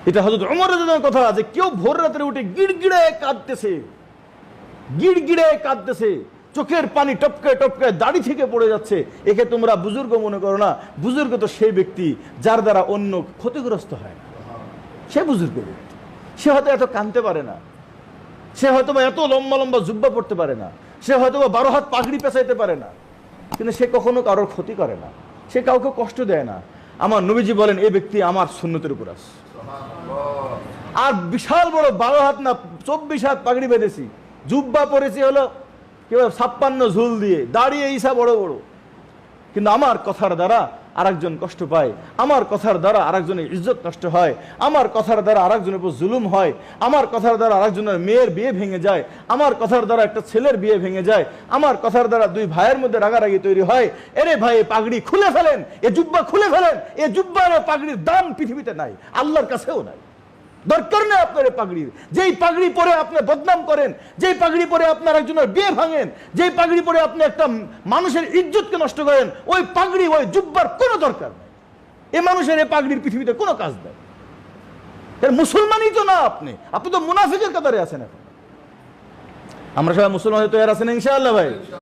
এটা হযরত ওমর রাদিয়াল্লাহু আনহুর কথা, যে কেউ ভোর রাতে উঠে গিড়গিড়ে কাঁদতেছে, গিড়গিড়ে কাঁদতেছে, চোখের পানি টপকে টপকে দাড়ি থেকে পড়ে যাচ্ছে, একে তোমরা বুজুর্গ মনে করো না। বুজুর্গ তো সেই ব্যক্তি যার দ্বারা অন্য ক্ষতিগ্রস্ত হয় না, সে বুজুর্গ ব্যক্তি। সে হয়তো এত কাঁদতে পারে না, সে হয়তো বা এত লম্বা লম্বা জুব্বা পড়তে পারে না, সে হয়তো বা 12 হাত পাগড়ি পেঁচাইতে পারে না, কিন্তু সে কখনো কারোর ক্ষতি করে না, সে কাউকে কষ্ট দেয় না। আমার নবীজি বলেন এই ব্যক্তি আমার সুন্নতের উপর আছে। আর বিশাল বড় 12 হাত না 24 হাত পাগড়ি বেঁধেছি, জুব্বা পরেছি হলো কেউ 56 ঝুল দিয়ে, দাঁড়িয়ে ঈসা বড় বড়, কিন্তু আমার কথার দ্বারা আরেকজন কষ্ট পায়, আমার কথার দ্বারা আরেকজনের ইজ্জত নষ্ট হয়, আমার কথার দ্বারা আরেকজনের উপর জুলুম হয়, আমার কথার দ্বারা আরেকজনের মেয়ের বিয়ে ভেঙে যায়, আমার কথার দ্বারা একটা ছেলের বিয়ে ভেঙে যায়, আমার কথার দ্বারা দুই ভাইয়ের মধ্যে রাগারাগি তৈরি হয়। এরে ভাই, এ পাগড়ি খুলে ফেলেন, এ জুব্বা খুলে ফেলেন। এ জুব্বা আর পাগড়ির দাম পৃথিবীতে নাই, আল্লাহর কাছেও নাই। দরকার নেই আপনার পাগড়ির। যেই পাগড়ি পরে আপনি বদনাম করেন, যেই পাগড়ি পরে আপনার একজনের বিয়ে ভাঙেন, যেই পাগড়ি পরে আপনি একটা মানুষের ইজ্জতকে নষ্ট করেন, ওই পাগড়ি ওই জুব্বার কোনো দরকার নেই। এই মানুষের এই পাগড়ির পৃথিবীতে কোনো কাজ নেই। মুসলমানই তো না আপনি, আপনি তো মুনাফিকের কাতারে আছেন। এখন আমরা সবাই মুসলমান হয়ে তৈরি আছেন ইনশাআল্লাহ ভাই।